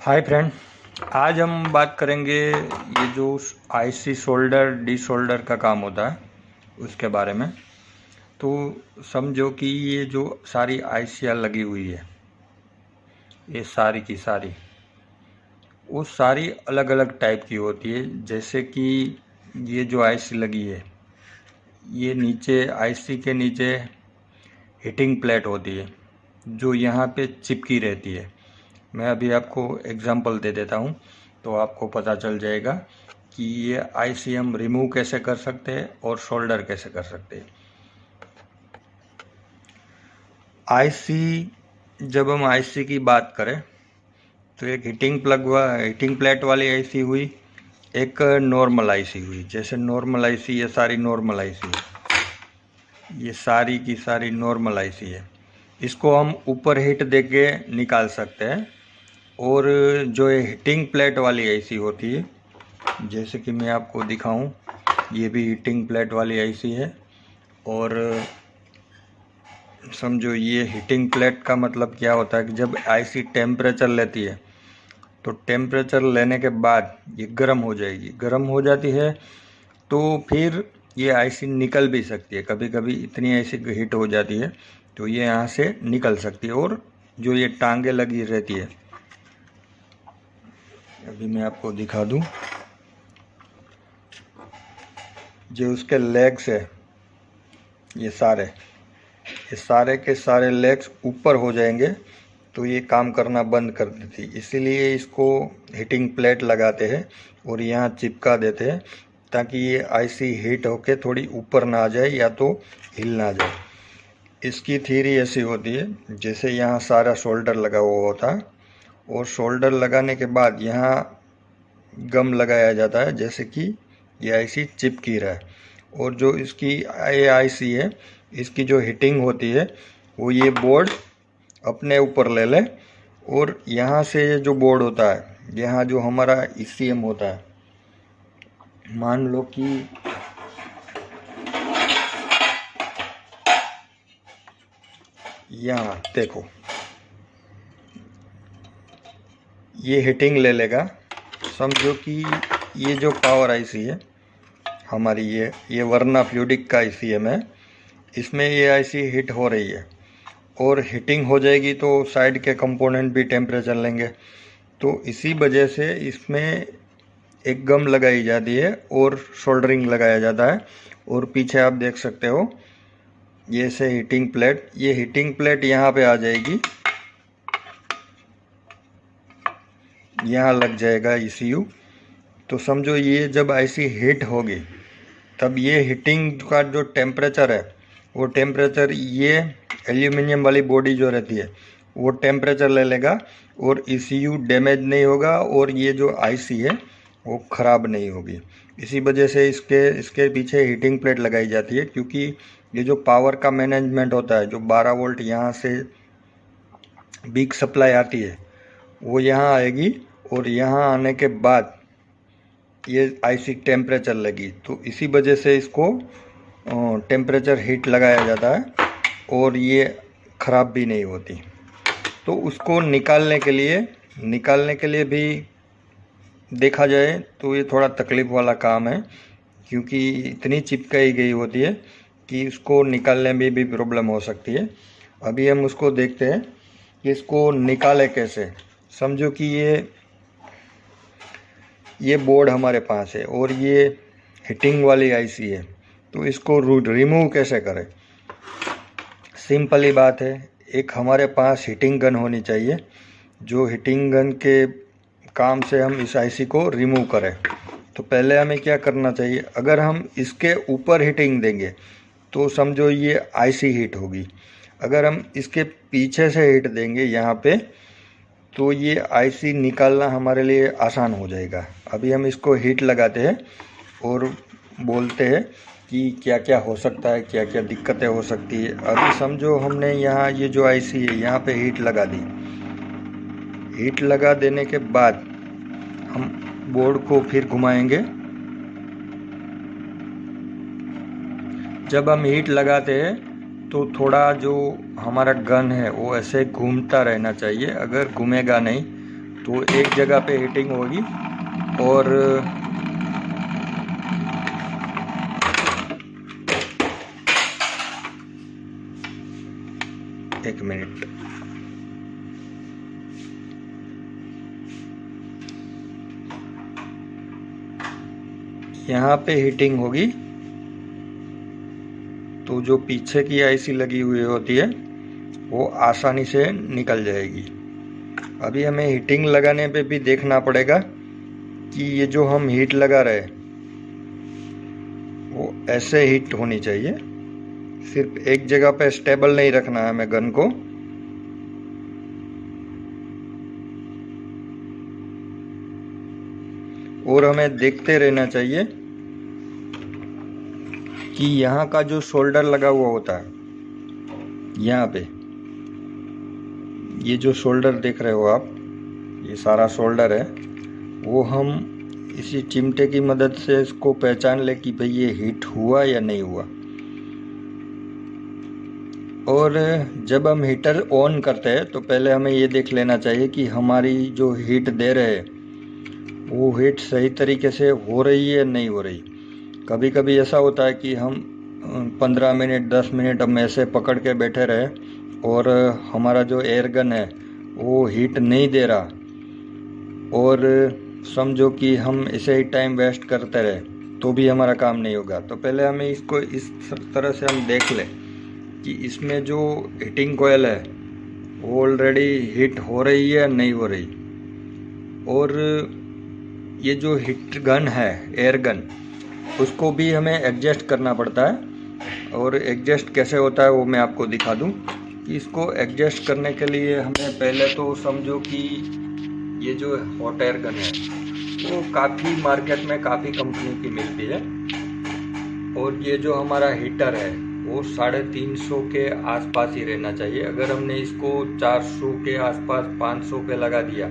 Hi friend, आज हम बात करेंगे ये जो आईसी सोल्डर डीसोल्डर का काम होता है उसके बारे में। तो समझो कि ये जो सारी आईसियाँ लगी हुई है, ये सारी की सारी, वो सारी अलग अलग टाइप की होती है। जैसे कि ये जो आईसी लगी है, ये नीचे आईसी के नीचे हीटिंग प्लेट होती है जो यहाँ पे चिपकी रहती है। मैं अभी आपको एग्जांपल दे देता हूँ तो आपको पता चल जाएगा कि ये आईसी हम रिमूव कैसे कर सकते हैं और सोल्डर कैसे कर सकते हैं। आईसी, जब हम आईसी की बात करें तो एक हीटिंग प्लेट वाली आईसी हुई, एक नॉर्मल आईसी हुई। जैसे नॉर्मल आईसी, ये सारी नॉर्मल आईसी है, ये सारी की सारी नॉर्मल आईसी है। इसको हम ऊपर हीट देके निकाल सकते हैं। और जो ये हीटिंग प्लेट वाली आईसी होती है, जैसे कि मैं आपको दिखाऊं, ये भी हीटिंग प्लेट वाली आईसी है। और समझो ये हीटिंग प्लेट का मतलब क्या होता है कि जब आईसी टेम्परेचर लेती है तो टेम्परेचर लेने के बाद ये गर्म हो जाएगी। गर्म हो जाती है तो फिर ये आईसी निकल भी सकती है। कभी कभी इतनी आईसी हीट हो जाती है तो ये यहाँ से निकल सकती है। और जो ये टांगे लगी रहती है, अभी मैं आपको दिखा दूं, जो उसके लेग्स है, ये सारे के सारे लेग्स ऊपर हो जाएंगे तो ये काम करना बंद कर देती। इसीलिए इसको हीटिंग प्लेट लगाते हैं और यहाँ चिपका देते हैं ताकि ये आईसी हीट होके थोड़ी ऊपर ना आ जाए या तो हिल ना जाए। इसकी थ्योरी ऐसी होती है, जैसे यहाँ सारा शोल्डर लगा हुआ होता है और शोल्डर लगाने के बाद यहाँ गम लगाया जाता है, जैसे कि ये आईसी चिपकी रहा है। और जो इसकी ये आईसी है, इसकी जो हीटिंग होती है वो ये बोर्ड अपने ऊपर ले ले। और यहाँ से ये जो बोर्ड होता है, यहाँ जो हमारा ईसीएम होता है, मान लो कि यहाँ देखो, ये हीटिंग ले लेगा। समझो कि ये जो पावर आईसी है हमारी, ये वर्ना फ्लूइडिक का ईसीएम है, इसमें ये आईसी हीट हो रही है और हीटिंग हो जाएगी तो साइड के कंपोनेंट भी टेम्परेचर लेंगे। तो इसी वजह से इसमें एक गम लगाई जाती है और सोल्डरिंग लगाया जाता है। और पीछे आप देख सकते हो ये से हीटिंग प्लेट, ये हीटिंग प्लेट यहाँ पे आ जाएगी, यहाँ लग जाएगा ECU। तो समझो ये जब आईसी हीट होगी तब ये हीटिंग का जो टेम्परेचर है वो टेम्परेचर ये एल्यूमिनियम वाली बॉडी जो रहती है वो टेम्परेचर ले लेगा और ECU डैमेज नहीं होगा और ये जो आईसी है वो ख़राब नहीं होगी। इसी वजह से इसके पीछे हीटिंग प्लेट लगाई जाती है, क्योंकि ये जो पावर का मैनेजमेंट होता है, जो 12 वोल्ट यहाँ से बिग सप्लाई आती है वो यहाँ आएगी और यहाँ आने के बाद ये आईसी टेम्परेचर लगी। तो इसी वजह से इसको टेम्परेचर हीट लगाया जाता है और ये ख़राब भी नहीं होती। तो उसको निकालने के लिए भी देखा जाए तो ये थोड़ा तकलीफ़ वाला काम है, क्योंकि इतनी चिपकाई गई होती है कि इसको निकालने में भी प्रॉब्लम हो सकती है। अभी हम उसको देखते हैं कि इसको निकाले कैसे। समझो कि ये बोर्ड हमारे पास है और ये हीटिंग वाली आईसी है, तो इसको रिमूव कैसे करें। सिंपल ही बात है, एक हमारे पास हीटिंग गन होनी चाहिए, जो हीटिंग गन के काम से हम इस आईसी को रिमूव करें। तो पहले हमें क्या करना चाहिए, अगर हम इसके ऊपर हीटिंग देंगे तो समझो ये आईसी हीट होगी। अगर हम इसके पीछे से हीट देंगे यहाँ पे, तो ये आईसी निकालना हमारे लिए आसान हो जाएगा। अभी हम इसको हीट लगाते हैं और बोलते हैं कि क्या क्या हो सकता है, क्या क्या दिक्कतें हो सकती है। अभी समझो हमने यहाँ ये जो आईसी है यहाँ पे हीट लगा दी। हीट लगा देने के बाद हम बोर्ड को फिर घुमाएंगे। जब हम हीट लगाते हैं तो थोड़ा जो हमारा गन है वो ऐसे घूमता रहना चाहिए। अगर घूमेगा नहीं तो एक जगह पे हीटिंग होगी और एक मिनट, यहाँ पे हीटिंग होगी तो जो पीछे की आईसी लगी हुई होती है वो आसानी से निकल जाएगी। अभी हमें हीटिंग लगाने पे भी देखना पड़ेगा कि ये जो हम हीट लगा रहे वो ऐसे हीट होनी चाहिए, सिर्फ एक जगह पे स्टेबल नहीं रखना है हमें गन को। और हमें देखते रहना चाहिए कि यहाँ का जो शोल्डर लगा हुआ होता है, यहाँ पे ये जो शोल्डर देख रहे हो आप, ये सारा शोल्डर है, वो हम इसी चिमटे की मदद से इसको पहचान ले कि भाई ये हीट हुआ या नहीं हुआ। और जब हम हीटर ऑन करते हैं तो पहले हमें ये देख लेना चाहिए कि हमारी जो हीट दे रहे हैं वो हीट सही तरीके से हो रही है नहीं हो रही। कभी कभी ऐसा होता है कि हम 15 मिनट 10 मिनट हम ऐसे पकड़ के बैठे रहे और हमारा जो एयर गन है वो हीट नहीं दे रहा, और समझो कि हम इसे ही टाइम वेस्ट करते रहे तो भी हमारा काम नहीं होगा। तो पहले हमें इसको इस तरह से हम देख लें कि इसमें जो हीटिंग कोयल है वो ऑलरेडी हीट हो रही है नहीं हो रही। और ये जो हीट गन है, एयर गन, उसको भी हमें एडजस्ट करना पड़ता है। और एडजस्ट कैसे होता है वो मैं आपको दिखा दूं कि इसको एडजस्ट करने के लिए हमें पहले तो समझो कि ये जो हॉट एयर गन है वो काफ़ी मार्केट में काफ़ी कंपनी की मिलती है, और ये जो हमारा हीटर है वो 350 के आसपास ही रहना चाहिए। अगर हमने इसको 400 के आसपास 500 पे लगा दिया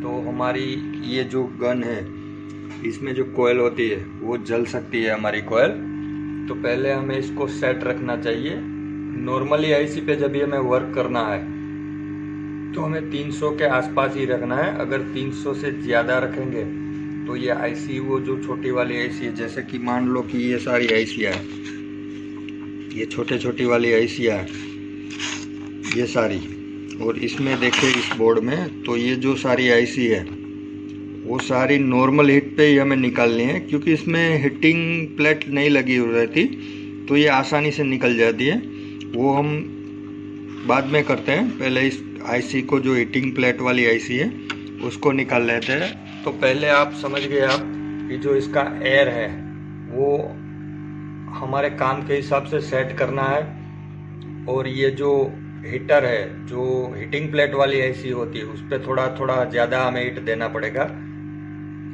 तो हमारी ये जो गन है इसमें जो कोयल होती है वो जल सकती है हमारी कोयल। तो पहले हमें इसको सेट रखना चाहिए। नॉर्मली आईसी पे जब हमें वर्क करना है तो हमें 300 के आसपास ही रखना है। अगर 300 से ज़्यादा रखेंगे तो ये आईसी, वो जो छोटी वाली आईसी है, जैसे कि मान लो कि ये सारी आईसियाँ है, ये छोटी वाली आईसियाँ है ये सारी, और इसमें देखिए इस बोर्ड में तो ये जो सारी आईसी है वो सारी नॉर्मल हीट पे ही हमें निकालनी है, क्योंकि इसमें हीटिंग प्लेट नहीं लगी हुई रहती तो ये आसानी से निकल जाती है। वो हम बाद में करते हैं, पहले इस आईसी को, जो हीटिंग प्लेट वाली आईसी है, उसको निकाल लेते हैं। तो पहले आप समझ गए आप कि जो इसका एयर है वो हमारे काम के हिसाब से सेट करना है, और ये जो हीटर है, जो हीटिंग प्लेट वाली आईसी होती है, उस पर थोड़ा थोड़ा ज़्यादा हमें हीट देना पड़ेगा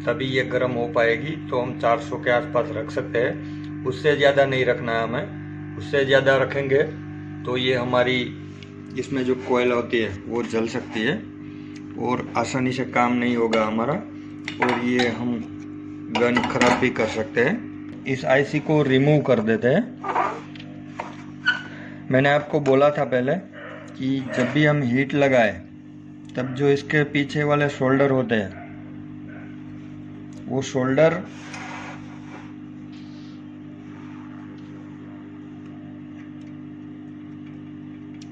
तभी ये गर्म हो पाएगी। तो हम 400 के आसपास रख सकते हैं, उससे ज़्यादा नहीं रखना है हमें। उससे ज़्यादा रखेंगे तो ये हमारी इसमें जो कोयल होती है वो जल सकती है और आसानी से काम नहीं होगा हमारा, और ये हम गन खराब भी कर सकते हैं। इस आईसी को रिमूव कर देते हैं। मैंने आपको बोला था पहले कि जब भी हम हीट लगाए तब जो इसके पीछे वाले शोल्डर होते हैं वो शोल्डर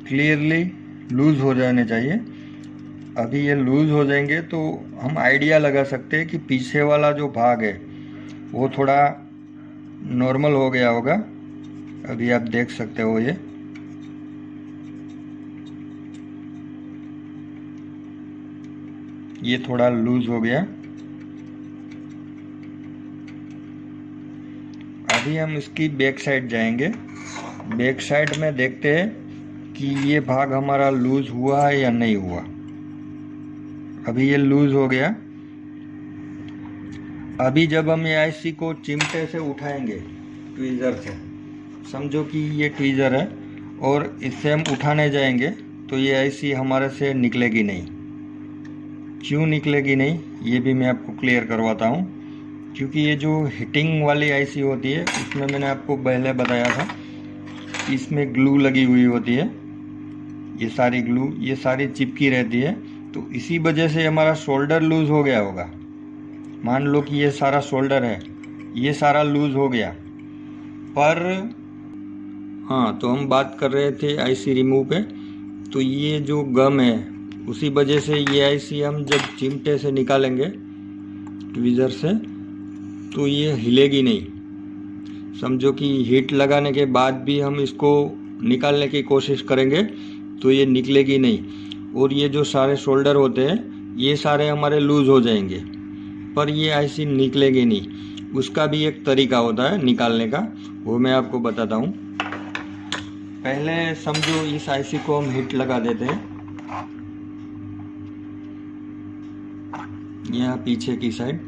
क्लियरली लूज हो जाने चाहिए। अभी ये लूज हो जाएंगे तो हम आइडिया लगा सकते हैं कि पीछे वाला जो भाग है वो थोड़ा नॉर्मल हो गया होगा। अभी आप देख सकते हो ये थोड़ा लूज हो गया। अभी हम इसकी बैक साइड जाएंगे। बैक साइड में देखते हैं कि ये भाग हमारा लूज हुआ है या नहीं हुआ। अभी ये लूज हो गया। अभी जब हम ये आईसी को चिमटे से उठाएंगे ट्वीज़र से, समझो कि ये ट्वीज़र है, और इससे हम उठाने जाएंगे तो ये आईसी हमारे से निकलेगी नहीं। क्यों निकलेगी नहीं ये भी मैं आपको क्लियर करवाता हूँ। क्योंकि ये जो हीटिंग वाली आईसी होती है उसमें मैंने आपको पहले बताया था कि इसमें ग्लू लगी हुई होती है। ये सारी ग्लू, ये सारी चिपकी रहती है, तो इसी वजह से हमारा शोल्डर लूज हो गया होगा। मान लो कि ये सारा शोल्डर है, ये सारा लूज हो गया। पर हाँ, तो हम बात कर रहे थे आईसी रिमूव पे। तो ये जो गम है उसी वजह से ये आईसी हम जब चिमटे से निकालेंगे ट्वीज़र से तो ये हिलेगी नहीं। समझो कि हीट लगाने के बाद भी हम इसको निकालने की कोशिश करेंगे तो ये निकलेगी नहीं, और ये जो सारे शोल्डर होते हैं ये सारे हमारे लूज हो जाएंगे, पर ये आईसी निकलेगी नहीं। उसका भी एक तरीका होता है निकालने का, वो मैं आपको बताता हूँ। पहले समझो इस आईसी को हम हीट लगा देते हैं यहाँ पीछे की साइड।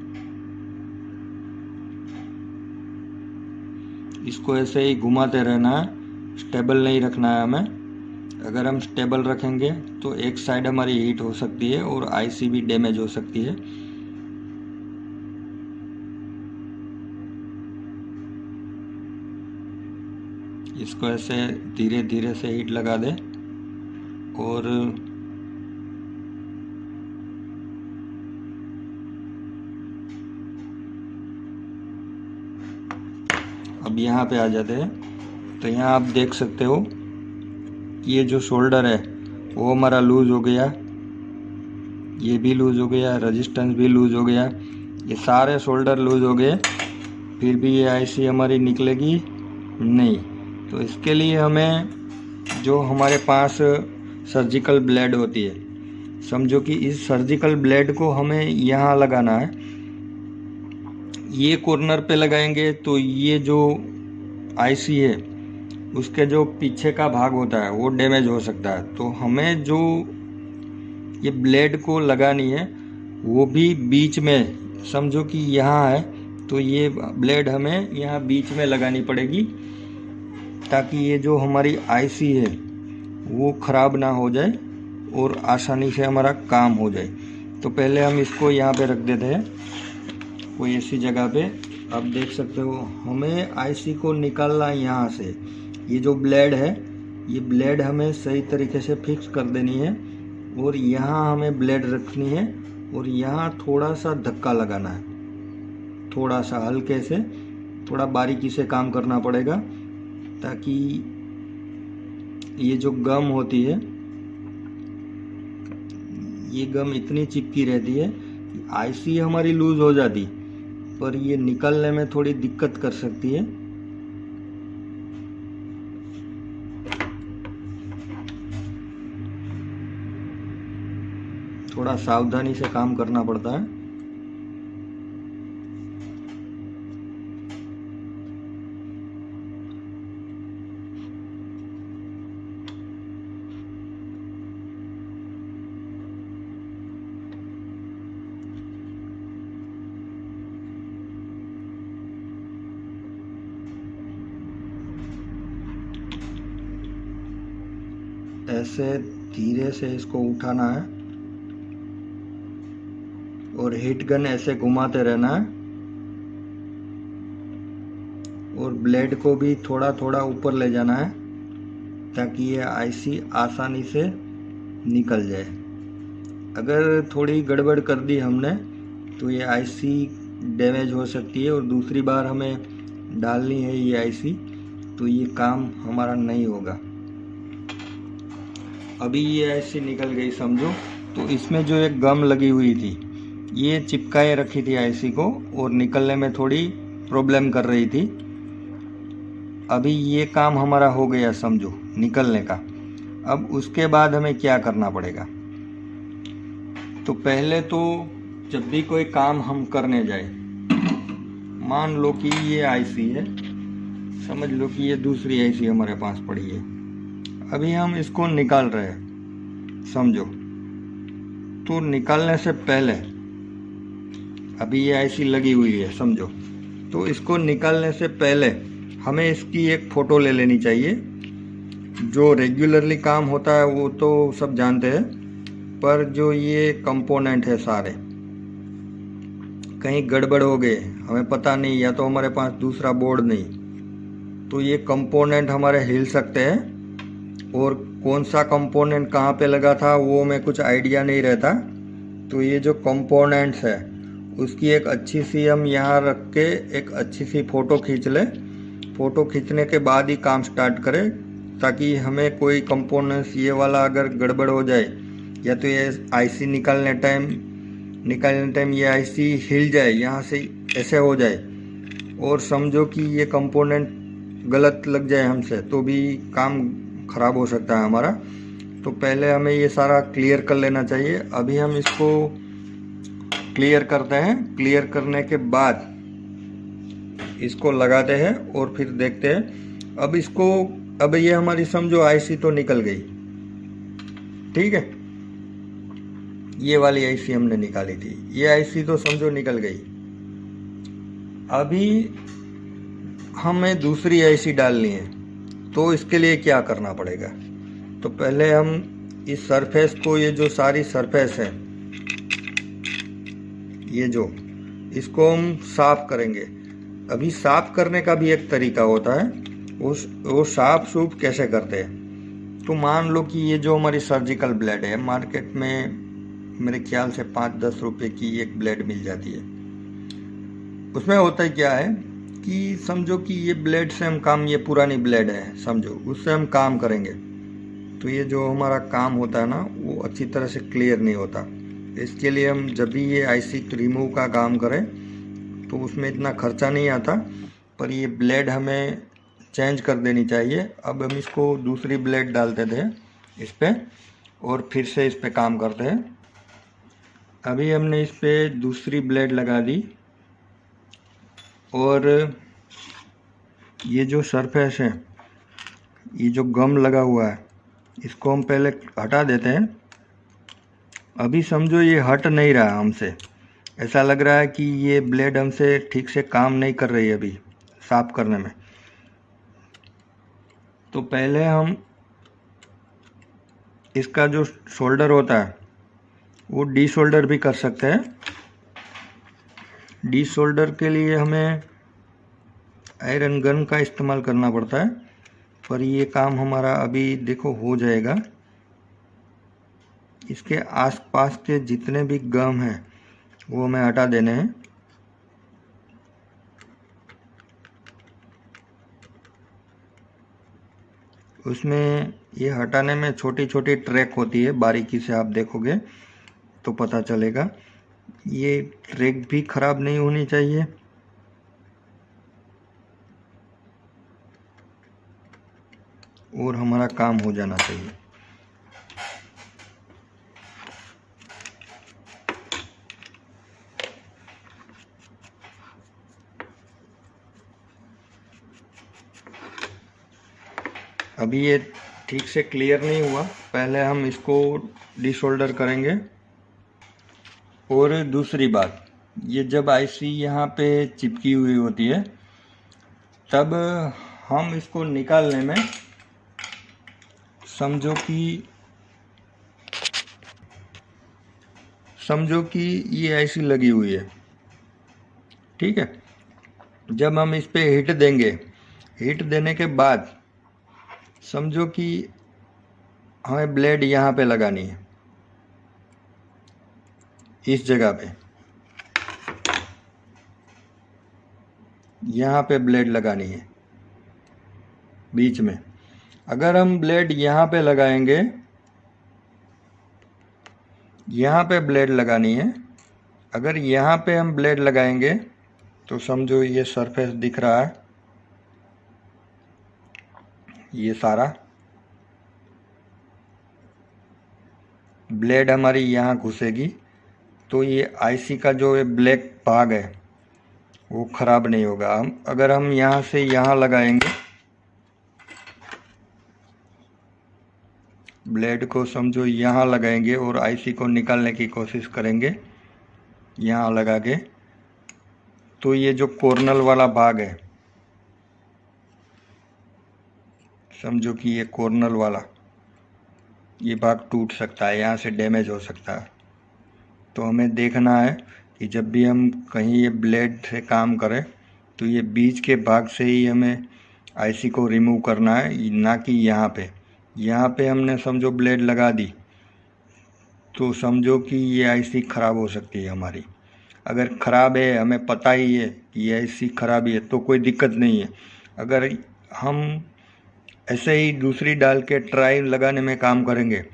इसको ऐसे ही घुमाते रहना है, स्टेबल नहीं रखना है हमें। अगर हम स्टेबल रखेंगे तो एक साइड हमारी हीट हो सकती है और आईसी भी डैमेज हो सकती है। इसको ऐसे धीरे धीरे से हीट लगा दे, और अब यहाँ पे आ जाते हैं। तो यहाँ आप देख सकते हो कि ये जो शोल्डर है वो हमारा लूज हो गया, ये भी लूज हो गया, रेजिस्टेंस भी लूज हो गया, ये सारे शोल्डर लूज हो गए, फिर भी ये आईसी हमारी निकलेगी नहीं। तो इसके लिए हमें जो हमारे पास सर्जिकल ब्लेड होती है, समझो कि इस सर्जिकल ब्लेड को हमें यहाँ लगाना है। ये कॉर्नर पे लगाएंगे तो ये जो आईसी है उसके जो पीछे का भाग होता है वो डैमेज हो सकता है। तो हमें जो ये ब्लेड को लगानी है वो भी बीच में, समझो कि यहाँ है तो ये ब्लेड हमें यहाँ बीच में लगानी पड़ेगी, ताकि ये जो हमारी आईसी है वो ख़राब ना हो जाए और आसानी से हमारा काम हो जाए। तो पहले हम इसको यहाँ पे रख देते हैं कोई ऐसी जगह पे। आप देख सकते हो हमें आईसी को निकालना है यहाँ से। ये जो ब्लेड है ये ब्लेड हमें सही तरीके से फिक्स कर देनी है, और यहाँ हमें ब्लेड रखनी है और यहाँ थोड़ा सा धक्का लगाना है, थोड़ा सा हल्के से, थोड़ा बारीकी से काम करना पड़ेगा, ताकि ये जो गम होती है ये गम इतनी चिपकी रहती है कि आईसी हमारी लूज हो जाती पर ये निकलने में थोड़ी दिक्कत कर सकती है। थोड़ा सावधानी से काम करना पड़ता है। ऐसे धीरे से इसको उठाना है और हीट गन ऐसे घुमाते रहना है, और ब्लेड को भी थोड़ा थोड़ा ऊपर ले जाना है ताकि ये आईसी आसानी से निकल जाए। अगर थोड़ी गड़बड़ कर दी हमने तो ये आईसी डैमेज हो सकती है, और दूसरी बार हमें डालनी है ये आईसी तो ये काम हमारा नहीं होगा। अभी ये आईसी निकल गई समझो। तो इसमें जो एक गम लगी हुई थी ये चिपकाए रखी थी आईसी को, और निकलने में थोड़ी प्रॉब्लम कर रही थी। अभी ये काम हमारा हो गया समझो निकलने का। अब उसके बाद हमें क्या करना पड़ेगा? तो पहले तो जब भी कोई काम हम करने जाए, मान लो कि ये आईसी है, समझ लो कि ये दूसरी आईसी हमारे पास पड़ी है, अभी हम इसको निकाल रहे हैं समझो। तो निकालने से पहले अभी ये आईसी लगी हुई है समझो, तो इसको निकालने से पहले हमें इसकी एक फ़ोटो ले लेनी चाहिए। जो रेगुलरली काम होता है वो तो सब जानते हैं, पर जो ये कंपोनेंट है सारे कहीं गड़बड़ हो गए, हमें पता नहीं, या तो हमारे पास दूसरा बोर्ड नहीं, तो ये कंपोनेंट हमारे हिल सकते हैं और कौन सा कंपोनेंट कहाँ पे लगा था वो में कुछ आइडिया नहीं रहता। तो ये जो कंपोनेंट्स है उसकी एक अच्छी सी हम यहाँ रख के एक अच्छी सी फ़ोटो खींच लें। फ़ोटो खींचने के बाद ही काम स्टार्ट करें, ताकि हमें कोई कंपोनेंट्स ये वाला अगर गड़बड़ हो जाए या तो ये आईसी निकालने टाइम ये आईसी हिल जाए, यहाँ से ऐसे हो जाए, और समझो कि ये कंपोनेंट गलत लग जाए हमसे, तो भी काम ख़राब हो सकता है हमारा। तो पहले हमें ये सारा क्लियर कर लेना चाहिए। अभी हम इसको क्लियर करते हैं। क्लियर करने के बाद इसको लगाते हैं और फिर देखते हैं। अब ये हमारी समझो आईसी तो निकल गई, ठीक है। ये वाली आईसी हमने निकाली थी, ये आईसी तो समझो निकल गई। अभी हमें दूसरी आईसी डालनी है, तो इसके लिए क्या करना पड़ेगा। तो पहले हम इस सरफेस को, ये जो सारी सरफेस है इसको हम साफ करेंगे। अभी साफ करने का भी एक तरीका होता है, वो साफ सूफ कैसे करते हैं। तो मान लो कि ये जो हमारी सर्जिकल ब्लेड है, मार्केट में मेरे ख्याल से 5-10 रुपए की एक ब्लेड मिल जाती है। उसमें होता है क्या है कि समझो कि ये ब्लेड से हम काम, ये पुरानी ब्लेड है समझो, उससे हम काम करेंगे तो ये जो हमारा काम होता है ना वो अच्छी तरह से क्लियर नहीं होता। इसके लिए हम जब भी ये आईसी रिमूव का काम करें तो उसमें इतना खर्चा नहीं आता, पर ये ब्लेड हमें चेंज कर देनी चाहिए। अब हम इसको दूसरी ब्लेड डालते थे इस पर और फिर से इस पर काम करते हैं। अभी हमने इस पर दूसरी ब्लेड लगा दी और ये जो सरफेस है, ये जो गम लगा हुआ है, इसको हम पहले हटा देते हैं। अभी समझो ये हट नहीं रहा हमसे, ऐसा लग रहा है कि ये ब्लेड हमसे ठीक से काम नहीं कर रही है अभी साफ करने में। तो पहले हम इसका जो शोल्डर होता है वो डी शोल्डर भी कर सकते हैं। डी शोल्डर के लिए हमें आयरन गन का इस्तेमाल करना पड़ता है, पर ये काम हमारा अभी देखो हो जाएगा। इसके आसपास के जितने भी गम हैं वो हमें हटा देने हैं। उसमें ये हटाने में छोटी छोटी ट्रैक होती है, बारीकी से आप देखोगे तो पता चलेगा। ये ट्रैक भी खराब नहीं होनी चाहिए। और हमारा काम हो जाना चाहिए। अभी ये ठीक से क्लियर नहीं हुआ, पहले हम इसको डिशोल्डर करेंगे। और दूसरी बात, ये जब आईसी यहाँ पे चिपकी हुई होती है तब हम इसको निकालने में समझो कि ये आईसी लगी हुई है, ठीक है। जब हम इस पे हीट देंगे, हीट देने के बाद समझो कि हमें ब्लेड यहाँ पे लगानी है, इस जगह पे, यहाँ पे ब्लेड लगानी है बीच में। अगर हम ब्लेड यहाँ पे लगाएंगे, यहाँ पे ब्लेड लगानी है, अगर यहाँ पे हम ब्लेड लगाएंगे तो समझो ये सरफेस दिख रहा है, ये सारा ब्लेड हमारी यहाँ घुसेगी, तो ये आईसी का जो ये ब्लैक भाग है वो ख़राब नहीं होगा। अगर हम यहाँ से यहाँ लगाएंगे ब्लेड को, समझो यहाँ लगाएंगे और आईसी को निकालने की कोशिश करेंगे यहाँ लगा के, तो ये जो कॉर्नर वाला भाग है, समझो कि ये कॉर्नर वाला ये भाग टूट सकता है, यहाँ से डैमेज हो सकता है। तो हमें देखना है कि जब भी हम कहीं ये ब्लेड से काम करें तो ये बीच के भाग से ही हमें आईसी को रिमूव करना है, ना कि यहाँ पे। यहाँ पे हमने समझो ब्लेड लगा दी, तो समझो कि ये आईसी ख़राब हो सकती है हमारी। अगर ख़राब है, हमें पता ही है कि ये आईसी ख़राब है, तो कोई दिक्कत नहीं है। अगर हम ऐसे ही दूसरी डाल के ट्राई लगाने में काम करेंगे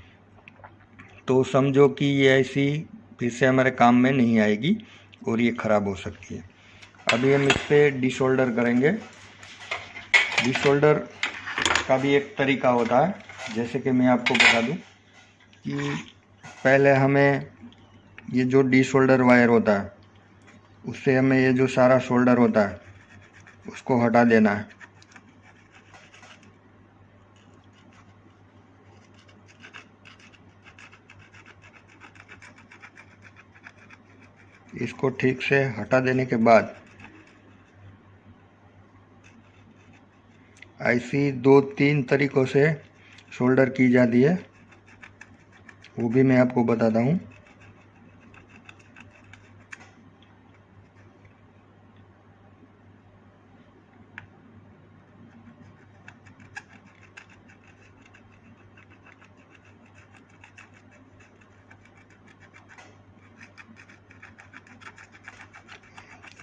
तो समझो कि ये आईसी फिर से हमारे काम में नहीं आएगी और ये ख़राब हो सकती है। अभी हम इस पर डिसोल्डर करेंगे। डिसोल्डर का भी एक तरीका होता है, जैसे कि मैं आपको बता दूं कि पहले हमें ये जो डिसोल्डर वायर होता है उससे हमें ये जो सारा सोल्डर होता है उसको हटा देना है। इसको ठीक से हटा देने के बाद आईसी 2-3 तरीक़ों से सोल्डर की जाती है, वो भी मैं आपको बताता हूँ।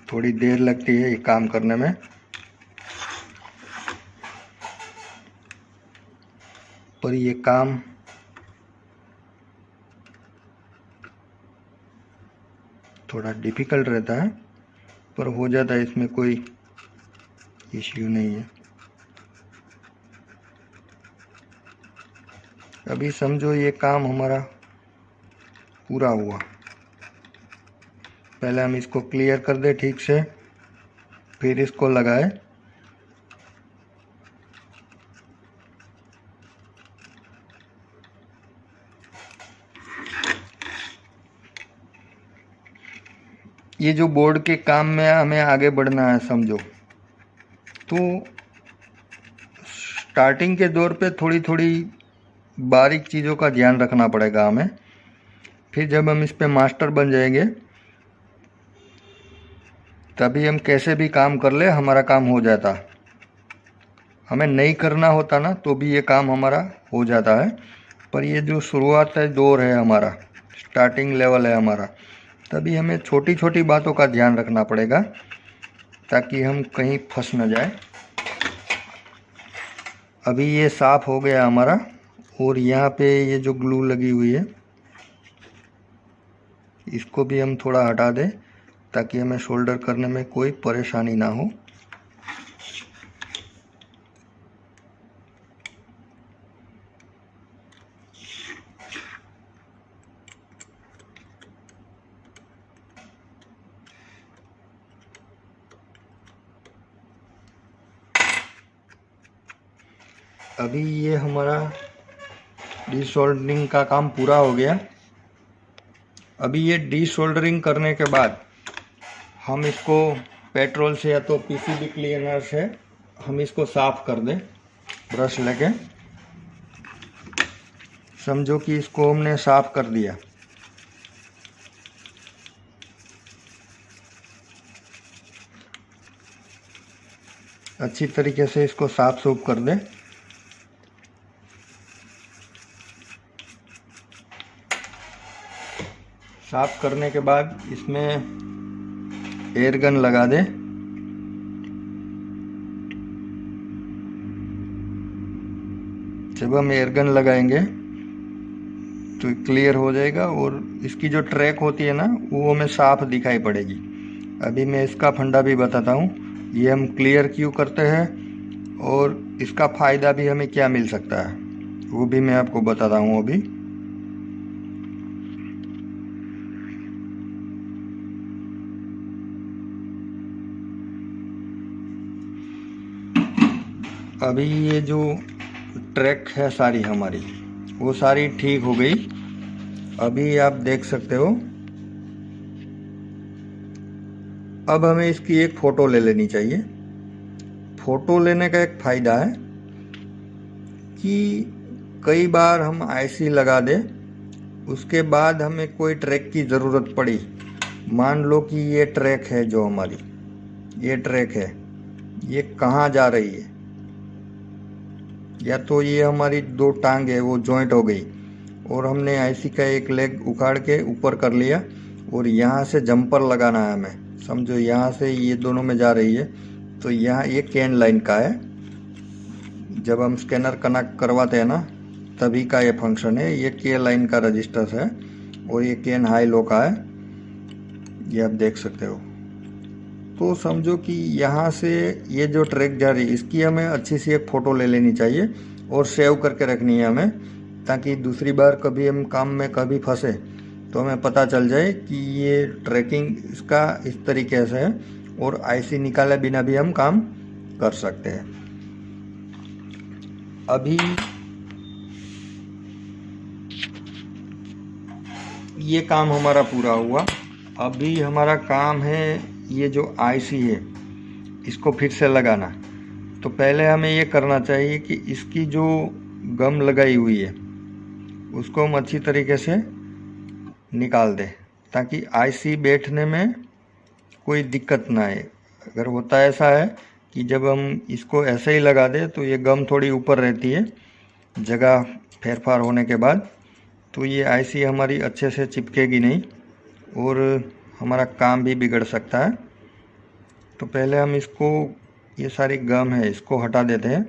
थोड़ी देर लगती है ये काम करने में, पर ये काम थोड़ा डिफ़िकल्ट रहता है, पर हो जाता है, इसमें कोई इश्यू नहीं है। अभी समझो ये काम हमारा पूरा हुआ। पहले हम इसको क्लियर कर दें ठीक से, फिर इसको लगाए। ये जो बोर्ड के काम में हमें आगे बढ़ना है समझो, तो स्टार्टिंग के दौर पे थोड़ी थोड़ी बारीक चीज़ों का ध्यान रखना पड़ेगा हमें। फिर जब हम इस पे मास्टर बन जाएंगे तभी हम कैसे भी काम कर ले हमारा काम हो जाता। हमें नहीं करना होता ना तो भी ये काम हमारा हो जाता है, पर ये जो शुरुआत है दौर है हमारा, स्टार्टिंग लेवल है हमारा, तभी हमें छोटी छोटी बातों का ध्यान रखना पड़ेगा ताकि हम कहीं फंस न जाए। अभी ये साफ़ हो गया हमारा, और यहाँ पे ये जो ग्लू लगी हुई है इसको भी हम थोड़ा हटा दें ताकि हमें शोल्डर करने में कोई परेशानी ना हो। अभी ये हमारा डीसोल्डरिंग का काम पूरा हो गया। अभी ये डीसोल्डरिंग करने के बाद हम इसको पेट्रोल से या तो पीसीबी क्लीनर से हम इसको साफ़ कर दें ब्रश लेके। समझो कि इसको हमने साफ़ कर दिया। अच्छी तरीके से इसको साफ सूफ कर दें। साफ करने के बाद इसमें एयर गन लगा दें। जब हम एयर गन लगाएंगे तो क्लियर हो जाएगा और इसकी जो ट्रैक होती है ना वो हमें साफ दिखाई पड़ेगी। अभी मैं इसका फंडा भी बताता हूँ, ये हम क्लियर क्यों करते हैं और इसका फ़ायदा भी हमें क्या मिल सकता है वो भी मैं आपको बताता हूँ। अभी ये जो ट्रैक है सारी हमारी वो सारी ठीक हो गई। अभी आप देख सकते हो। अब हमें इसकी एक फ़ोटो ले लेनी चाहिए। फ़ोटो लेने का एक फ़ायदा है कि कई बार हम आईसी लगा दें, उसके बाद हमें कोई ट्रैक की ज़रूरत पड़ी। मान लो कि ये ट्रैक है, जो हमारी ये ट्रैक है, ये कहाँ जा रही है, या तो ये हमारी दो टांग है वो जॉइंट हो गई और हमने आईसी का एक लेग उखाड़ के ऊपर कर लिया और यहाँ से जंपर लगाना है हमें। समझो यहाँ से ये दोनों में जा रही है तो यहाँ ये कैन लाइन का है। जब हम स्कैनर कनेक्ट करवाते हैं ना तभी का ये फंक्शन है। ये के लाइन का रजिस्टर है और ये कैन हाई लो का है, ये आप देख सकते हो। तो समझो कि यहाँ से ये जो ट्रैक जा रही है इसकी हमें अच्छी सी एक फ़ोटो ले लेनी चाहिए और सेव करके रखनी है हमें, ताकि दूसरी बार कभी हम काम में कभी फंसे तो हमें पता चल जाए कि ये ट्रैकिंग इसका इस तरीके से है और आईसी निकाले बिना भी हम काम कर सकते हैं। अभी ये काम हमारा पूरा हुआ। अभी हमारा काम है ये जो आईसी है इसको फिर से लगाना। तो पहले हमें ये करना चाहिए कि इसकी जो गम लगाई हुई है उसको हम अच्छी तरीके से निकाल दें ताकि आईसी बैठने में कोई दिक्कत ना आए। अगर होता ऐसा है कि जब हम इसको ऐसे ही लगा दें तो ये गम थोड़ी ऊपर रहती है जगह फेरफार होने के बाद, तो ये आईसी हमारी अच्छे से चिपकेगी नहीं और हमारा काम भी बिगड़ सकता है। तो पहले हम इसको, ये सारी गम है इसको हटा देते हैं।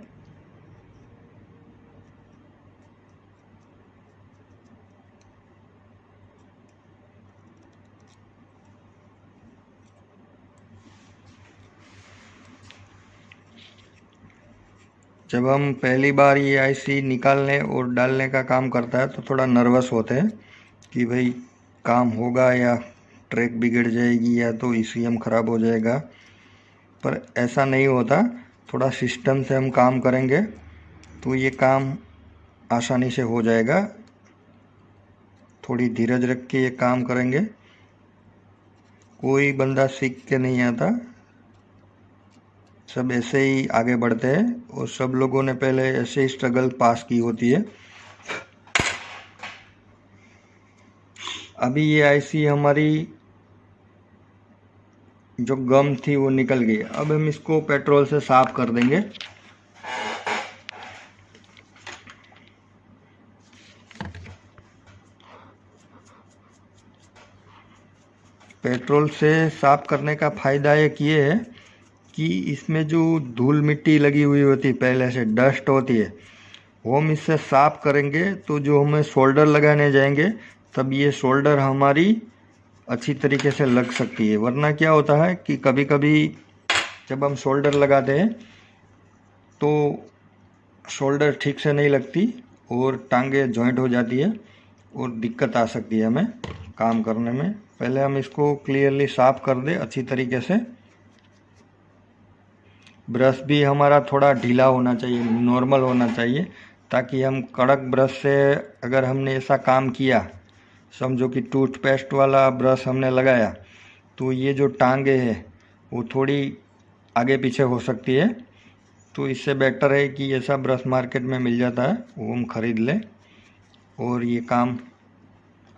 जब हम पहली बार ये आईसी निकालने और डालने का काम करता है तो थोड़ा नर्वस होते हैं कि भाई काम होगा या ट्रैक बिगड़ जाएगी या तो ईसीएम ख़राब हो जाएगा, पर ऐसा नहीं होता। थोड़ा सिस्टम से हम काम करेंगे तो ये काम आसानी से हो जाएगा। थोड़ी धीरज रख के ये काम करेंगे। कोई बंदा सीख के नहीं आता, सब ऐसे ही आगे बढ़ते हैं और सब लोगों ने पहले ऐसे ही स्ट्रगल पास की होती है। अभी ये आईसी हमारी जो गम थी वो निकल गई। अब हम इसको पेट्रोल से साफ कर देंगे। पेट्रोल से साफ करने का फ़ायदा एक ये है कि इसमें जो धूल मिट्टी लगी हुई होती है, पहले से डस्ट होती है, वो हम इससे साफ करेंगे तो जो हमें शोल्डर लगाने जाएंगे तब ये शोल्डर हमारी अच्छी तरीके से लग सकती है। वरना क्या होता है कि कभी कभी जब हम शोल्डर लगाते हैं तो शोल्डर ठीक से नहीं लगती और टांगे जॉइंट हो जाती है और दिक्कत आ सकती है हमें काम करने में। पहले हम इसको क्लियरली साफ कर दें अच्छी तरीके से। ब्रश भी हमारा थोड़ा ढीला होना चाहिए, नॉर्मल होना चाहिए, ताकि हम कड़क ब्रश से अगर हमने ऐसा काम किया, समझो कि टूथपेस्ट वाला ब्रश हमने लगाया, तो ये जो टांगे हैं वो थोड़ी आगे पीछे हो सकती है। तो इससे बेटर है कि ऐसा ब्रश मार्केट में मिल जाता है, वो हम ख़रीद लें और ये काम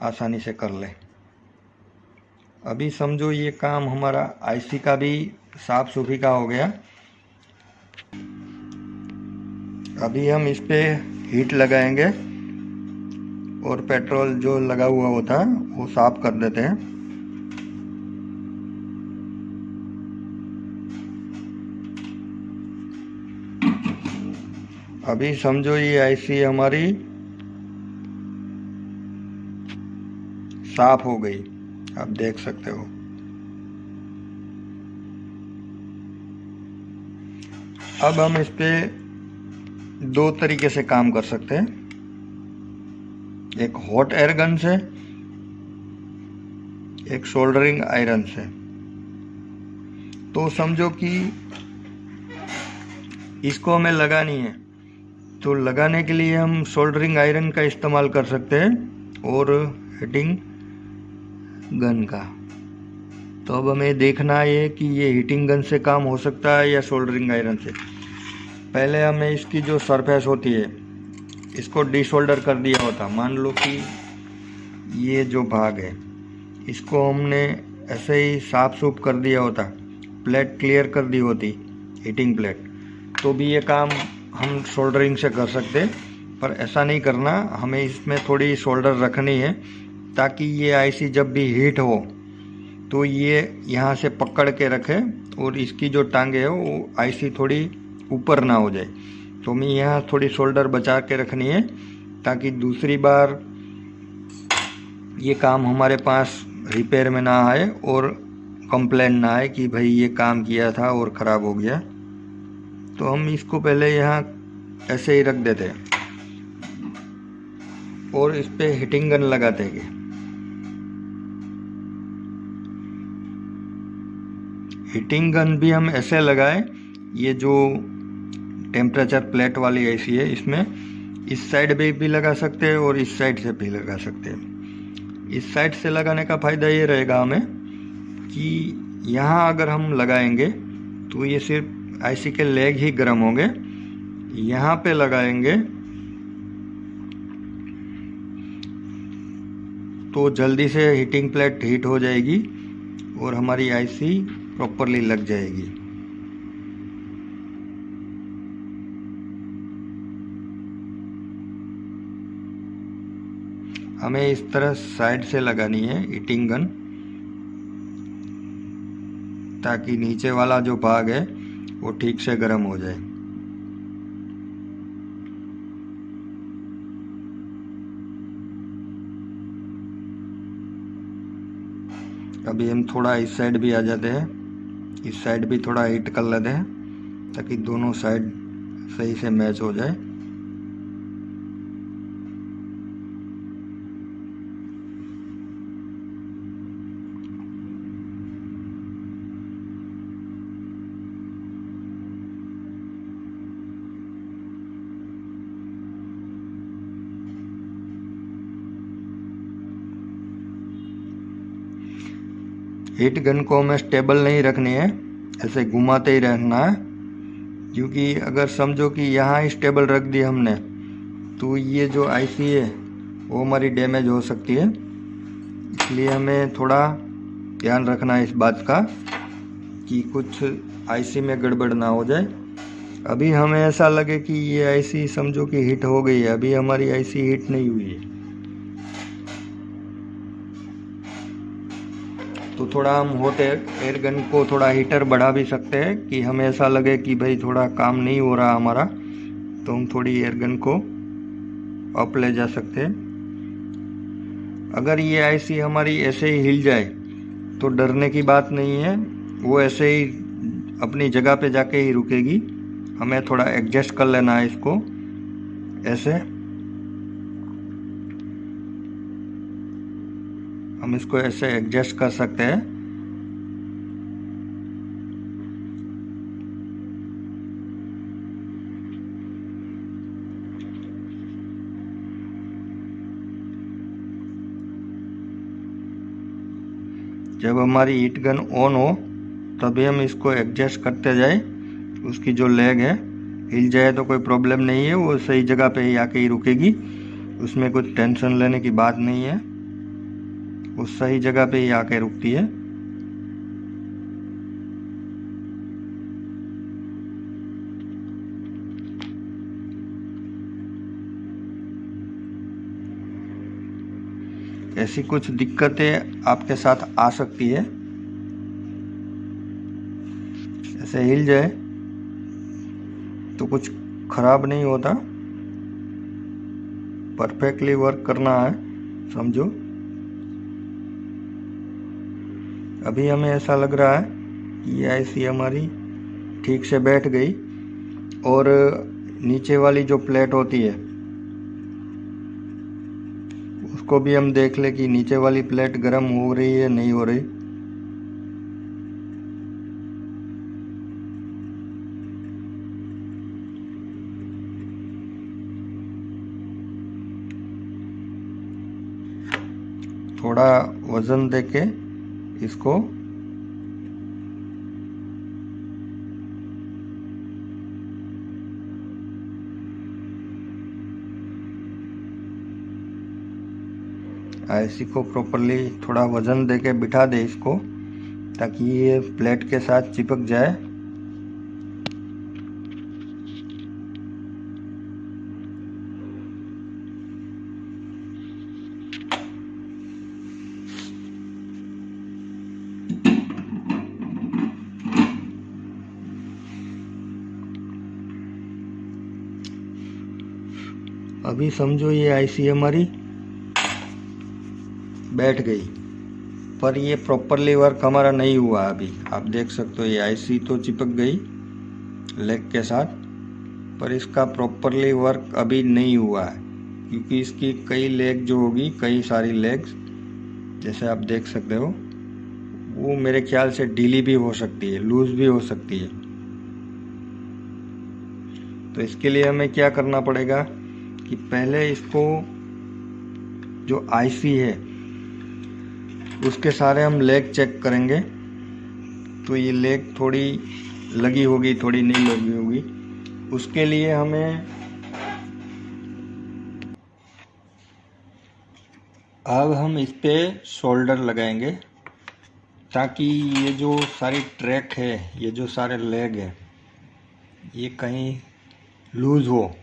आसानी से कर लें। अभी समझो ये काम हमारा आईसी का भी साफ सुथरी का हो गया। अभी हम इस पे हीट लगाएंगे और पेट्रोल जो लगा हुआ होता है वो साफ कर देते हैं। अभी समझो ये आईसी हमारी साफ हो गई, आप देख सकते हो। अब हम इस पे दो तरीके से काम कर सकते हैं, एक हॉट एयर गन से, एक सोल्डरिंग आयरन से। तो समझो कि इसको हमें लगानी है, तो लगाने के लिए हम सोल्डरिंग आयरन का इस्तेमाल कर सकते हैं और हीटिंग गन का। तो अब हमें देखना है कि ये हीटिंग गन से काम हो सकता है या सोल्डरिंग आयरन से। पहले हमें इसकी जो सरफेस होती है इसको डिसोल्डर कर दिया होता। मान लो कि ये जो भाग है इसको हमने ऐसे ही साफ सूफ कर दिया होता, प्लेट क्लियर कर दी होती, हीटिंग प्लेट, तो भी ये काम हम सोल्डरिंग से कर सकते हैं, पर ऐसा नहीं करना। हमें इसमें थोड़ी सोल्डर रखनी है ताकि ये आईसी जब भी हीट हो तो ये यहाँ से पकड़ के रखे और इसकी जो टांगे है वो आईसी थोड़ी ऊपर ना हो जाए। तो हमें यहाँ थोड़ी सोल्डर बचा के रखनी है ताकि दूसरी बार ये काम हमारे पास रिपेयर में ना आए और कंप्लेन ना आए कि भाई ये काम किया था और ख़राब हो गया। तो हम इसको पहले यहाँ ऐसे ही रख देते हैं और इस पे हीटिंग गन लगाते हैं। हीटिंग गन भी हम ऐसे लगाए, ये जो टेम्परेचर प्लेट वाली आईसी है इसमें इस साइड पे भी लगा सकते हैं और इस साइड से भी लगा सकते हैं। इस साइड से लगाने का फ़ायदा ये रहेगा हमें कि यहाँ अगर हम लगाएंगे तो ये सिर्फ आईसी के लेग ही गर्म होंगे। यहाँ पे लगाएंगे तो जल्दी से हीटिंग प्लेट हीट हो जाएगी और हमारी आईसी प्रॉपरली लग जाएगी। हमें इस तरह साइड से लगानी है हीटिंग गन ताकि नीचे वाला जो भाग है वो ठीक से गर्म हो जाए। अभी हम थोड़ा इस साइड भी आ जाते हैं, इस साइड भी थोड़ा हीट कर लेते हैं ताकि दोनों साइड सही से मैच हो जाए। हीट गन को हमें स्टेबल नहीं रखनी है, ऐसे घुमाते ही रहना है, क्योंकि अगर समझो कि यहाँ ही स्टेबल रख दी हमने तो ये जो आईसी है वो हमारी डैमेज हो सकती है। इसलिए हमें थोड़ा ध्यान रखना है इस बात का कि कुछ आईसी में गड़बड़ ना हो जाए। अभी हमें ऐसा लगे कि ये आईसी समझो कि हीट हो गई है, अभी हमारी आईसी हीट नहीं हुई है, तो थोड़ा हम हॉट एयर गन को थोड़ा हीटर बढ़ा भी सकते हैं कि हमें ऐसा लगे कि भाई थोड़ा काम नहीं हो रहा हमारा, तो हम थोड़ी एयर गन को अप ले जा सकते हैं। अगर ये आईसी हमारी ऐसे ही हिल जाए तो डरने की बात नहीं है, वो ऐसे ही अपनी जगह पे जाके ही रुकेगी। हमें थोड़ा एडजस्ट कर लेना है इसको ऐसे। हम इसको ऐसे एडजस्ट कर सकते हैं। जब हमारी हीट गन ऑन हो तभी हम इसको एडजस्ट करते जाए। उसकी जो लेग है हिल जाए तो कोई प्रॉब्लम नहीं है, वो सही जगह पे ही आके ही रुकेगी, उसमें कुछ टेंशन लेने की बात नहीं है, वो सही जगह पे ही आके रुकती है। ऐसी कुछ दिक्कतें आपके साथ आ सकती है, ऐसे हिल जाए तो कुछ खराब नहीं होता, परफेक्टली वर्क करना है समझो। अभी हमें ऐसा लग रहा है कि ये आईसी हमारी ठीक से बैठ गई और नीचे वाली जो प्लेट होती है उसको भी हम देख ले कि नीचे वाली प्लेट गर्म हो रही है नहीं हो रही। थोड़ा वजन देके इसको आईसी को प्रॉपरली थोड़ा वजन देके बिठा दे इसको ताकि ये प्लेट के साथ चिपक जाए। अभी समझो ये आईसी हमारी बैठ गई, पर ये प्रॉपरली वर्क हमारा नहीं हुआ। अभी आप देख सकते हो ये आईसी तो चिपक गई लेग के साथ, पर इसका प्रॉपरली वर्क अभी नहीं हुआ है, क्योंकि इसकी कई लेग जो होगी, कई सारी लेग्स जैसे आप देख सकते हो, वो मेरे ख्याल से ढीली भी हो सकती है, लूज भी हो सकती है। तो इसके लिए हमें क्या करना पड़ेगा कि पहले इसको जो आईसी है उसके सारे हम लेग चेक करेंगे। तो ये लेग थोड़ी लगी होगी, थोड़ी नहीं लगी होगी, उसके लिए हमें अब हम इस पे शोल्डर लगाएंगे, ताकि ये जो सारी ट्रैक है, ये जो सारे लेग है, ये कहीं लूज़ हो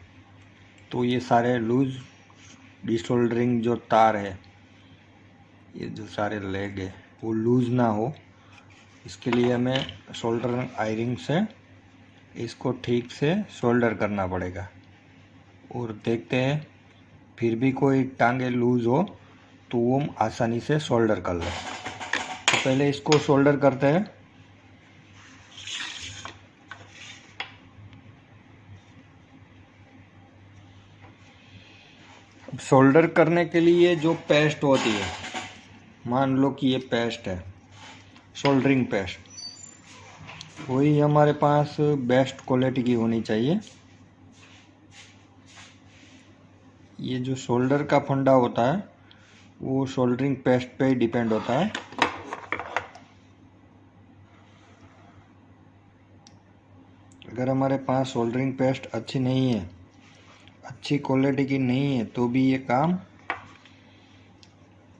तो ये सारे लूज़ डिशोल्डरिंग जो तार है, ये जो सारे लेग है वो लूज़ ना हो। इसके लिए हमें शोल्डर आयरिंग से इसको ठीक से शोल्डर करना पड़ेगा। और देखते हैं फिर भी कोई टांगे लूज़ हो तो वो हम आसानी से शोल्डर कर लें। तो पहले इसको शोल्डर करते हैं। शोल्डर करने के लिए जो पेस्ट होती है, मान लो कि ये पेस्ट है, शोल्डरिंग पेस्ट, वही हमारे पास बेस्ट क्वालिटी की होनी चाहिए। ये जो शोल्डर का फंडा होता है वो शोल्डरिंग पेस्ट पे ही डिपेंड होता है। अगर हमारे पास शोल्डरिंग पेस्ट अच्छी नहीं है, अच्छी क्वालिटी की नहीं है, तो भी ये काम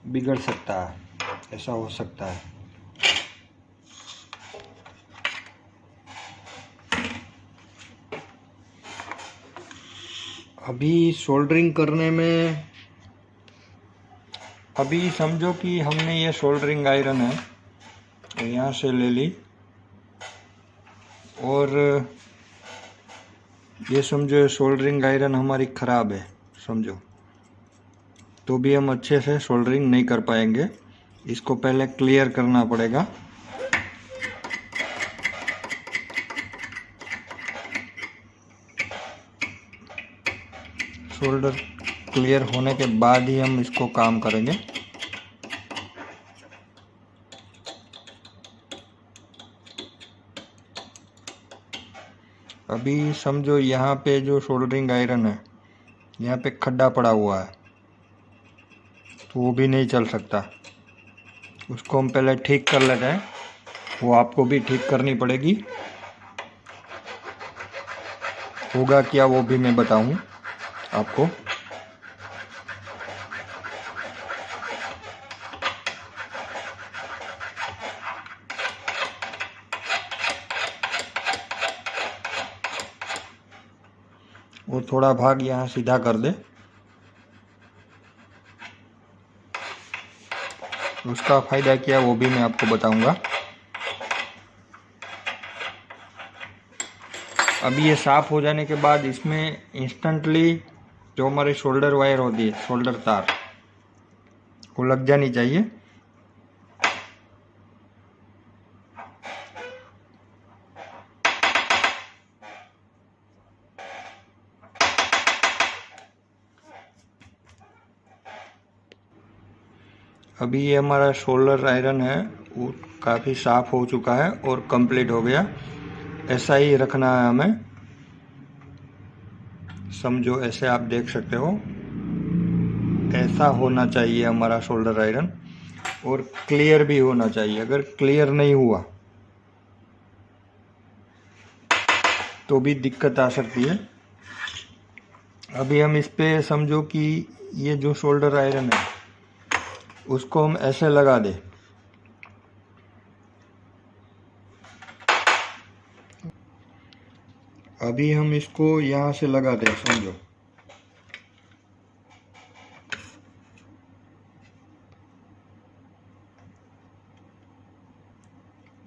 बिगड़ सकता है, ऐसा हो सकता है। अभी सोल्डरिंग करने में, अभी समझो कि हमने ये सोल्डरिंग आयरन है यहाँ से ले ली, और ये समझो सोल्डरिंग आयरन हमारी ख़राब है समझो, तो भी हम अच्छे से सोल्डरिंग नहीं कर पाएंगे। इसको पहले क्लियर करना पड़ेगा। सोल्डर क्लियर होने के बाद ही हम इसको काम करेंगे। अभी समझो यहाँ पे जो सोल्डरिंग आयरन है, यहाँ पे खड्डा पड़ा हुआ है, तो वो भी नहीं चल सकता। उसको हम पहले ठीक कर लेते हैं, वो आपको भी ठीक करनी पड़ेगी। होगा क्या वो भी मैं बताऊँ आपको। वो थोड़ा भाग यहाँ सीधा कर दे, उसका फ़ायदा क्या वो भी मैं आपको बताऊंगा। अभी ये साफ़ हो जाने के बाद इसमें इंस्टेंटली जो हमारी शोल्डर वायर होती है, शोल्डर तार, वो लग जानी चाहिए। अभी ये हमारा शोल्डर आयरन है वो काफ़ी साफ़ हो चुका है और कंप्लीट हो गया। ऐसा ही रखना है हमें, समझो ऐसे आप देख सकते हो, ऐसा होना चाहिए हमारा शोल्डर आयरन, और क्लियर भी होना चाहिए। अगर क्लियर नहीं हुआ तो भी दिक्कत आ सकती है। अभी हम इस पे समझो कि ये जो शोल्डर आयरन है उसको हम ऐसे लगा दें। अभी हम इसको यहाँ से लगा दें, समझो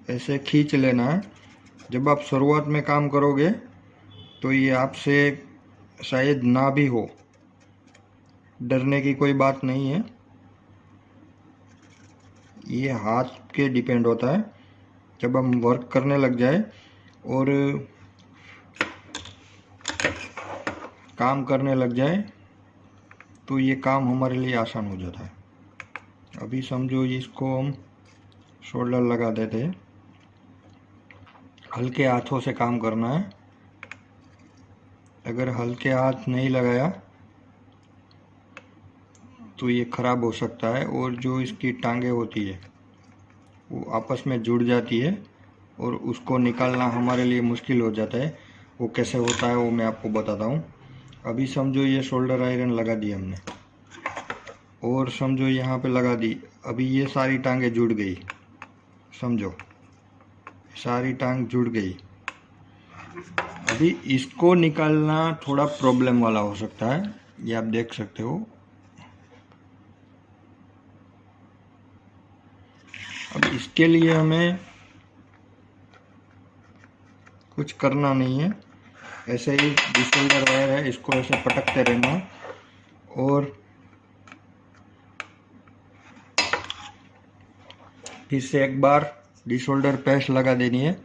ऐसे खींच लेना है। जब आप शुरुआत में काम करोगे तो ये आपसे शायद ना भी हो, डरने की कोई बात नहीं है, ये हाथ के डिपेंड होता है। जब हम वर्क करने लग जाए और काम करने लग जाए तो ये काम हमारे लिए आसान हो जाता है। अभी समझो इसको हम शोल्डर लगा देते हैं, हल्के हाथों से काम करना है। अगर हल्के हाथ नहीं लगाया तो ये ख़राब हो सकता है, और जो इसकी टांगें होती है वो आपस में जुड़ जाती है और उसको निकालना हमारे लिए मुश्किल हो जाता है। वो कैसे होता है वो मैं आपको बताता हूँ। अभी समझो ये शोल्डर आयरन लगा दी हमने, और समझो यहाँ पे लगा दी। अभी ये सारी टांगें जुड़ गई, समझो सारी टांग जुड़ गई। अभी इसको निकालना थोड़ा प्रॉब्लम वाला हो सकता है, ये आप देख सकते हो। अब इसके लिए हमें कुछ करना नहीं है, ऐसे ही डिशोल्डर वायर है, इसको ऐसे पटकते रहना और फिर से एक बार डिशोल्डर पेस्ट लगा देनी है।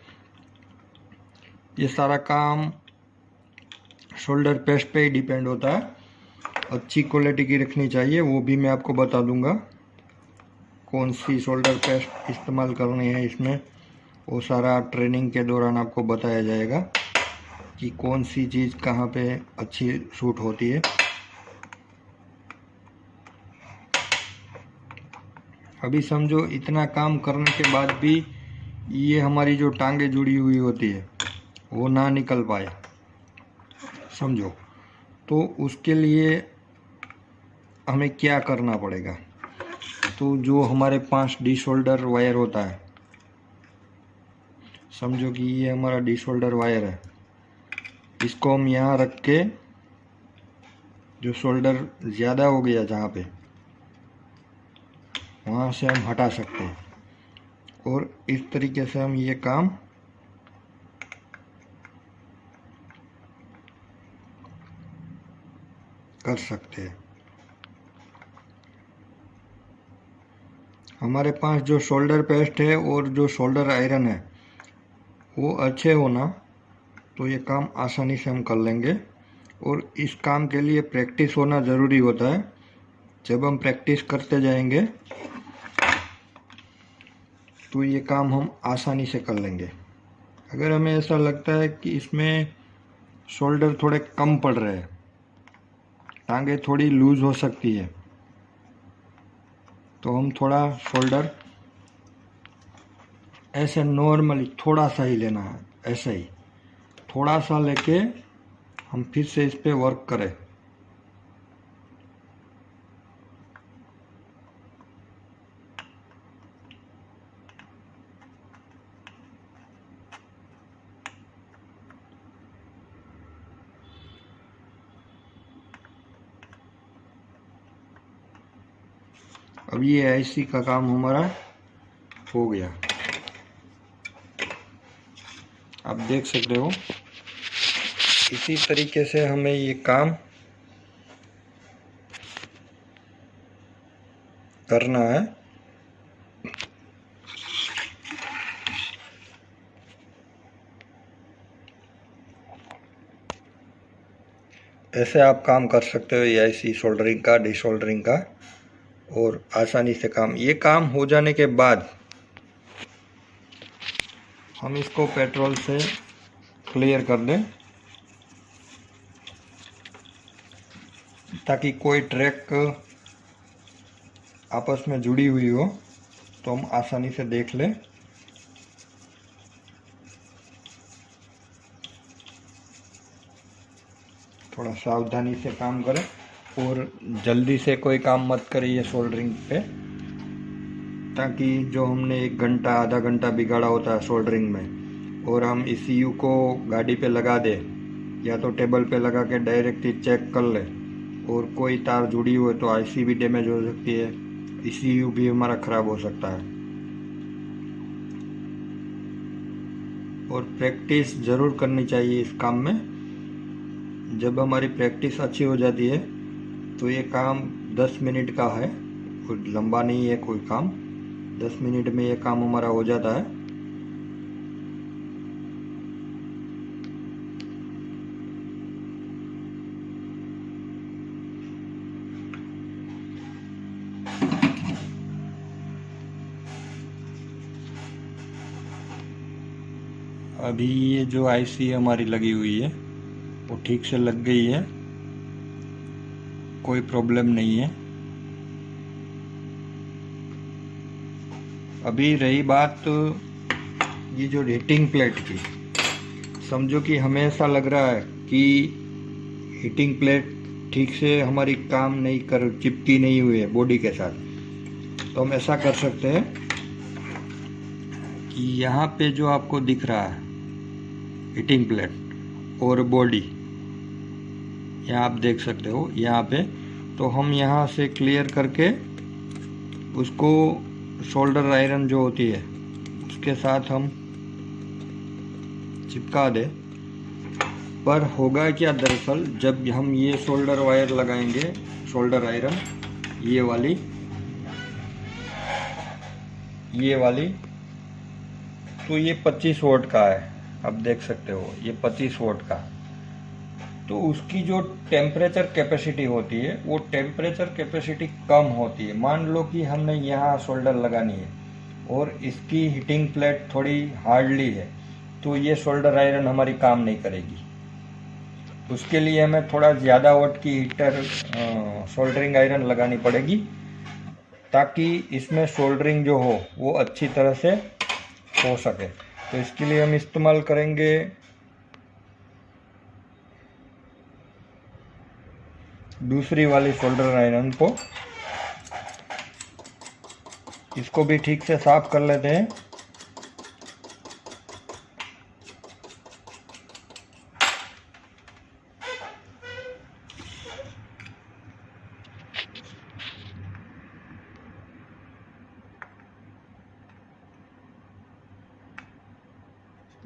ये सारा काम शोल्डर पेस्ट पे ही डिपेंड होता है। अच्छी क्वालिटी की रखनी चाहिए, वो भी मैं आपको बता दूंगा कौन सी शोल्डर पेस्ट इस्तेमाल करनी है इसमें। वो सारा ट्रेनिंग के दौरान आपको बताया जाएगा कि कौन सी चीज़ कहाँ पे अच्छी सूट होती है। अभी समझो इतना काम करने के बाद भी ये हमारी जो टांगे जुड़ी हुई होती है वो ना निकल पाए, समझो, तो उसके लिए हमें क्या करना पड़ेगा। तो जो हमारे 5 डी शोल्डर वायर होता है, समझो कि ये हमारा डी शोल्डर वायर है, इसको हम यहाँ रख के जो शोल्डर ज़्यादा हो गया जहाँ पे, वहाँ से हम हटा सकते हैं और इस तरीके से हम ये काम कर सकते हैं। हमारे पास जो शोल्डर पेस्ट है और जो शोल्डर आयरन है वो अच्छे होना, तो ये काम आसानी से हम कर लेंगे। और इस काम के लिए प्रैक्टिस होना ज़रूरी होता है। जब हम प्रैक्टिस करते जाएंगे तो ये काम हम आसानी से कर लेंगे। अगर हमें ऐसा लगता है कि इसमें शोल्डर थोड़े कम पड़ रहे हैं, टांगे थोड़ी लूज़ हो सकती है, तो हम थोड़ा शोल्डर ऐसे नॉर्मली थोड़ा सा ही लेना है, ऐसे ही थोड़ा सा लेके हम फिर से इस पे वर्क करें। अब ये आईसी का काम हमारा हो गया, आप देख सकते हो। इसी तरीके से हमें ये काम करना है। ऐसे आप काम कर सकते हो, ये आईसी सोल्डरिंग का, डिसोल्डरिंग का, और आसानी से काम। ये काम हो जाने के बाद हम इसको पेट्रोल से क्लियर कर दें ताकि कोई ट्रैक आपस में जुड़ी हुई हो तो हम आसानी से देख लें। थोड़ा सावधानी से काम करें और जल्दी से कोई काम मत करिए सोल्डरिंग पे, ताकि जो हमने 1 घंटा आधा घंटा बिगाड़ा होता है सोल्डरिंग में, और हम ECU को गाड़ी पे लगा दें या तो टेबल पे लगा के डायरेक्ट ही चेक कर ले, और कोई तार जुड़ी हुई तो IC भी डैमेज हो सकती है, ECU भी हमारा ख़राब हो सकता है। और प्रैक्टिस ज़रूर करनी चाहिए इस काम में। जब हमारी प्रैक्टिस अच्छी हो जाती है तो ये काम 10 मिनट का है, कोई लंबा नहीं है कोई काम। 10 मिनट में ये काम हमारा हो जाता है। अभी ये जो आईसी हमारी लगी हुई है वो ठीक से लग गई है, कोई प्रॉब्लम नहीं है। अभी रही बात ये जो हीटिंग प्लेट की, समझो कि हमें ऐसा लग रहा है कि हीटिंग प्लेट ठीक से हमारी काम नहीं कर, चिपकी नहीं हुई है बॉडी के साथ, तो हम ऐसा कर सकते हैं कि यहाँ पे जो आपको दिख रहा है हीटिंग प्लेट और बॉडी, यहाँ आप देख सकते हो यहाँ पे, तो हम यहाँ से क्लियर करके उसको शोल्डर आयरन जो होती है उसके साथ हम चिपका दें। पर होगा क्या दरअसल, जब हम ये शोल्डर वायर लगाएंगे, शोल्डर आयरन ये वाली, तो ये 25 वोल्ट का है, आप देख सकते हो ये 25 वोल्ट का। तो उसकी जो टेम्परेचर कैपेसिटी होती है वो टेम्परेचर कैपेसिटी कम होती है। मान लो कि हमने यहाँ शोल्डर लगानी है और इसकी हीटिंग प्लेट थोड़ी हार्डली है, तो ये शोल्डर आयरन हमारी काम नहीं करेगी। उसके लिए हमें थोड़ा ज़्यादा वोट की हीटर सोल्डरिंग आयरन लगानी पड़ेगी, ताकि इसमें सोल्डरिंग जो हो वो अच्छी तरह से हो सके। तो इसके लिए हम इस्तेमाल करेंगे दूसरी वाली सोल्डर आयरन को। इसको भी ठीक से साफ कर लेते हैं।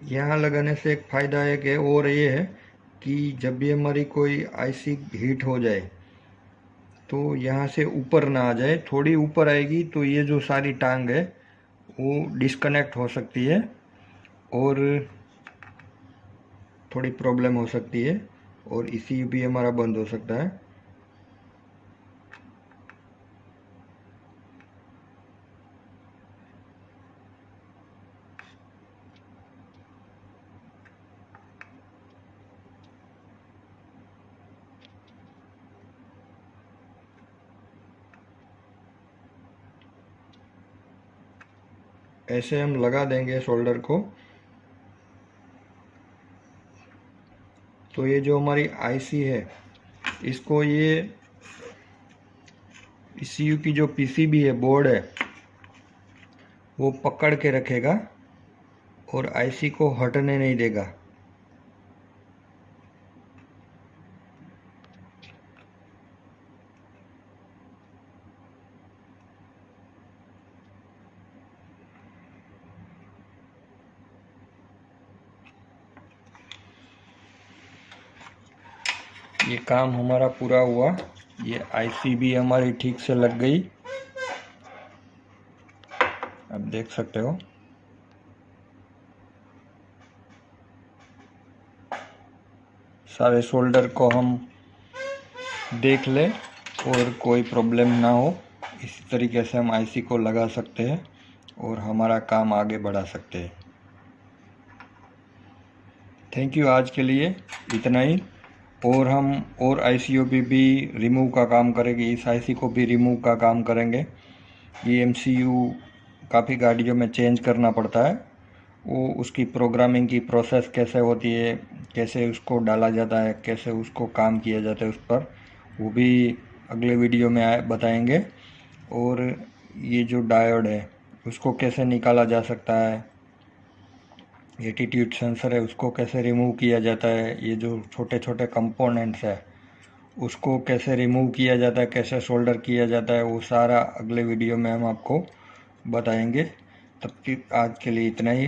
यहाँ लगाने से एक फ़ायदा है कि और ये है कि जब भी हमारी कोई आईसी हीट हो जाए तो यहाँ से ऊपर ना आ जाए, थोड़ी ऊपर आएगी तो ये जो सारी टांग है वो डिस्कनेक्ट हो सकती है और थोड़ी प्रॉब्लम हो सकती है और इसी भी हमारा बंद हो सकता है। ऐसे हम लगा देंगे शोल्डर को। तो ये जो हमारी आईसी है इसको ये ECU की जो पीसीबी है, बोर्ड है, वो पकड़ के रखेगा और आईसी को हटने नहीं देगा। ये काम हमारा पूरा हुआ। ये आईसी भी हमारी ठीक से लग गई, आप देख सकते हो। सारे शोल्डर को हम देख ले और कोई प्रॉब्लम ना हो, इसी तरीके से हम आईसी को लगा सकते हैं और हमारा काम आगे बढ़ा सकते हैं। थैंक यू, आज के लिए इतना ही। और हम और आईसीओ भी रिमूव का काम करेंगे, इस आईसी को भी रिमूव का काम करेंगे। ये एमसीयू काफ़ी गाड़ियों में चेंज करना पड़ता है, वो उसकी प्रोग्रामिंग की प्रोसेस कैसे होती है, कैसे उसको डाला जाता है, कैसे उसको काम किया जाता है उस पर, वो भी अगले वीडियो में बताएंगे। और ये जो डायोड है उसको कैसे निकाला जा सकता है, एटीट्यूड सेंसर है उसको कैसे रिमूव किया जाता है, ये जो छोटे छोटे कंपोनेंट्स है उसको कैसे रिमूव किया जाता है, कैसे सोल्डर किया जाता है, वो सारा अगले वीडियो में हम आपको बताएंगे। तब तक आज के लिए इतना ही।